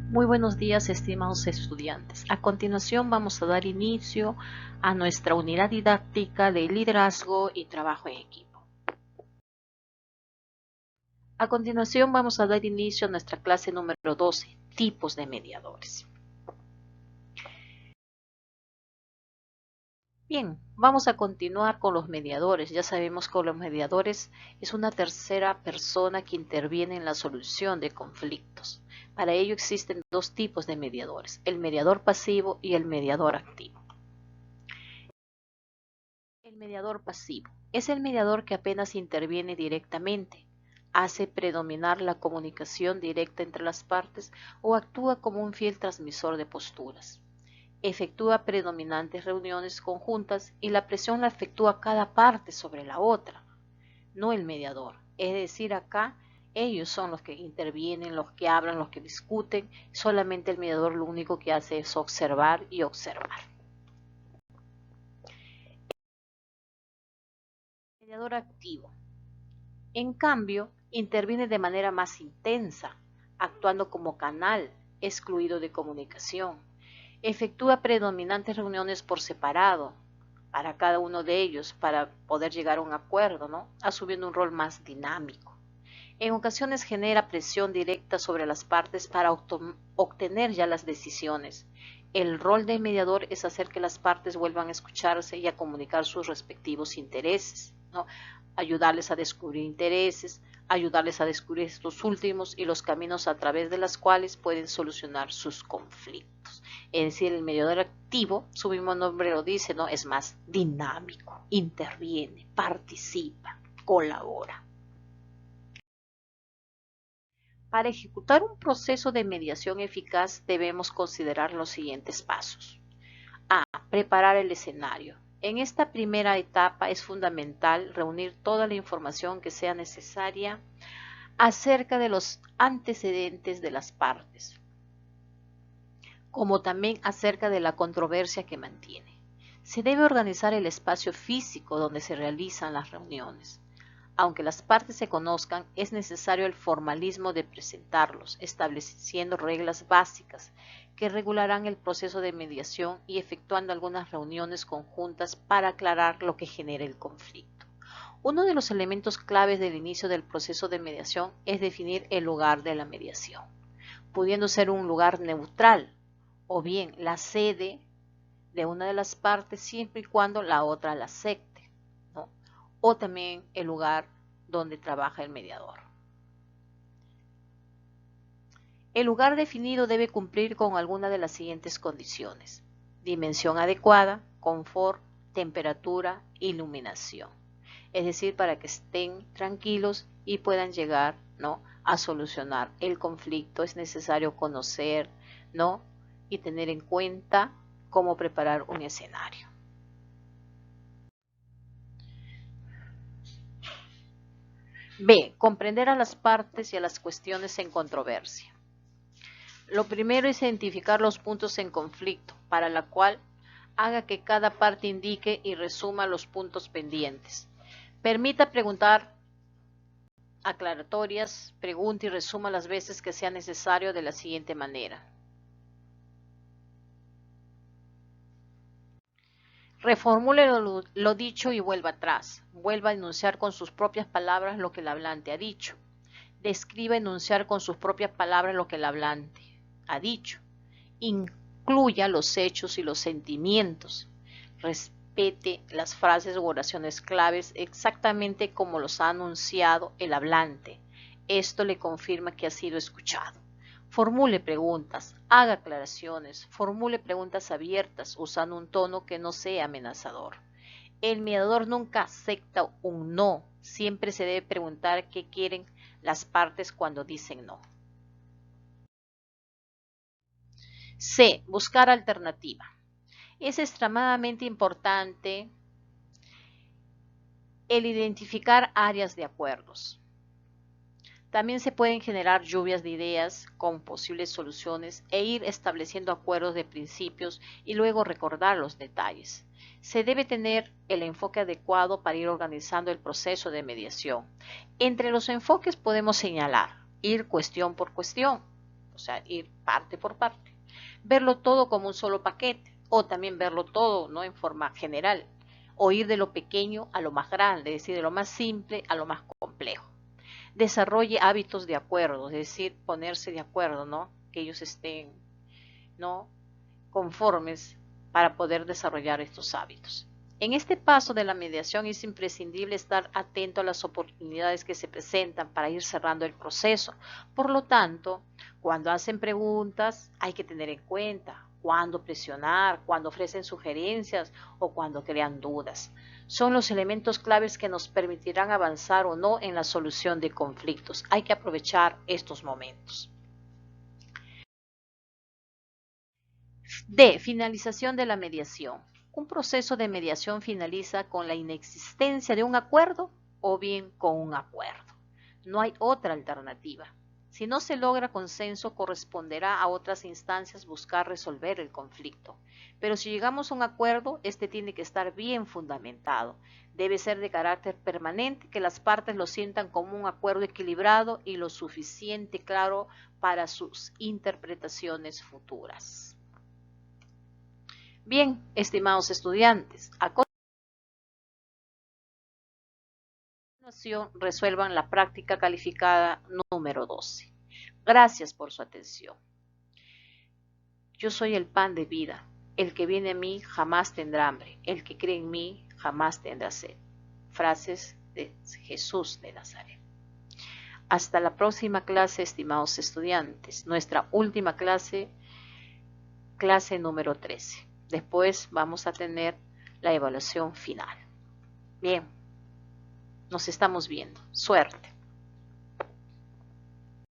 Muy buenos días, estimados estudiantes. A continuación vamos a dar inicio a nuestra unidad didáctica de liderazgo y trabajo en equipo. A continuación vamos a dar inicio a nuestra clase número 12, tipos de mediadores. Bien, vamos a continuar con los mediadores. Ya sabemos que los mediadores es una tercera persona que interviene en la solución de conflictos. Para ello existen dos tipos de mediadores, el mediador pasivo y el mediador activo. El mediador pasivo es el mediador que apenas interviene directamente, hace predominar la comunicación directa entre las partes o actúa como un fiel transmisor de posturas. Efectúa predominantes reuniones conjuntas y la presión la efectúa cada parte sobre la otra, no el mediador. Es decir, acá ellos son los que intervienen, los que hablan, los que discuten, solamente el mediador lo único que hace es observar y observar. Mediador activo. En cambio, interviene de manera más intensa, actuando como canal excluido de comunicación. Efectúa predominantes reuniones por separado para cada uno de ellos para poder llegar a un acuerdo, ¿no? Asumiendo un rol más dinámico. En ocasiones genera presión directa sobre las partes para obtener ya las decisiones. El rol del mediador es hacer que las partes vuelvan a escucharse y a comunicar sus respectivos intereses, ¿no? Ayudarles a descubrir intereses, ayudarles a descubrir estos últimos y los caminos a través de los cuales pueden solucionar sus conflictos. Es decir, el mediador activo, su mismo nombre lo dice, ¿no? Es más dinámico, interviene, participa, colabora. Para ejecutar un proceso de mediación eficaz debemos considerar los siguientes pasos. A. Preparar el escenario. En esta primera etapa es fundamental reunir toda la información que sea necesaria acerca de los antecedentes de las partes, como también acerca de la controversia que mantiene. Se debe organizar el espacio físico donde se realizan las reuniones. Aunque las partes se conozcan, es necesario el formalismo de presentarlos, estableciendo reglas básicas que regularán el proceso de mediación y efectuando algunas reuniones conjuntas para aclarar lo que genera el conflicto. Uno de los elementos claves del inicio del proceso de mediación es definir el lugar de la mediación, pudiendo ser un lugar neutral o bien la sede de una de las partes siempre y cuando la otra la acepte, ¿no? O también el lugar donde trabaja el mediador. El lugar definido debe cumplir con alguna de las siguientes condiciones: dimensión adecuada, confort, temperatura, iluminación. Es decir, para que estén tranquilos y puedan llegar, ¿no?, a solucionar el conflicto, es necesario conocer, ¿no?, y tener en cuenta cómo preparar un escenario. B. Comprender a las partes y a las cuestiones en controversia. Lo primero es identificar los puntos en conflicto, para la cual haga que cada parte indique y resuma los puntos pendientes. Permita preguntar aclaratorias, pregunte y resuma las veces que sea necesario de la siguiente manera. Reformule lo dicho y vuelva atrás. Vuelva a enunciar con sus propias palabras lo que el hablante ha dicho. Describa enunciar con sus propias palabras lo que el hablante ha dicho. Incluya los hechos y los sentimientos. Respete las frases u oraciones claves exactamente como los ha anunciado el hablante. Esto le confirma que ha sido escuchado. Formule preguntas, haga aclaraciones, formule preguntas abiertas usando un tono que no sea amenazador. El mediador nunca acepta un no, siempre se debe preguntar qué quieren las partes cuando dicen no. C. Buscar alternativa. Es extremadamente importante el identificar áreas de acuerdos. También se pueden generar lluvias de ideas con posibles soluciones e ir estableciendo acuerdos de principios y luego recordar los detalles. Se debe tener el enfoque adecuado para ir organizando el proceso de mediación. Entre los enfoques podemos señalar ir cuestión por cuestión, o sea, ir parte por parte. Verlo todo como un solo paquete, o también verlo todo, ¿no?, en forma general, o ir de lo pequeño a lo más grande, es decir, de lo más simple a lo más complejo. Desarrolle hábitos de acuerdo, es decir, ponerse de acuerdo, ¿no?, que ellos estén, ¿no?, conformes para poder desarrollar estos hábitos. En este paso de la mediación es imprescindible estar atento a las oportunidades que se presentan para ir cerrando el proceso. Por lo tanto, cuando hacen preguntas, hay que tener en cuenta cuándo presionar, cuándo ofrecen sugerencias o cuándo crean dudas. Son los elementos claves que nos permitirán avanzar o no en la solución de conflictos. Hay que aprovechar estos momentos. D. Finalización de la mediación. Un proceso de mediación finaliza con la inexistencia de un acuerdo o bien con un acuerdo. No hay otra alternativa. Si no se logra consenso, corresponderá a otras instancias buscar resolver el conflicto. Pero si llegamos a un acuerdo, este tiene que estar bien fundamentado. Debe ser de carácter permanente, que las partes lo sientan como un acuerdo equilibrado y lo suficiente claro para sus interpretaciones futuras. Bien, estimados estudiantes, a continuación resuelvan la práctica calificada número 12. Gracias por su atención. Yo soy el pan de vida. El que viene a mí jamás tendrá hambre. El que cree en mí jamás tendrá sed. Frases de Jesús de Nazaret. Hasta la próxima clase, estimados estudiantes. Nuestra última clase, clase número 13. Después vamos a tener la evaluación final. Bien, nos estamos viendo. Suerte.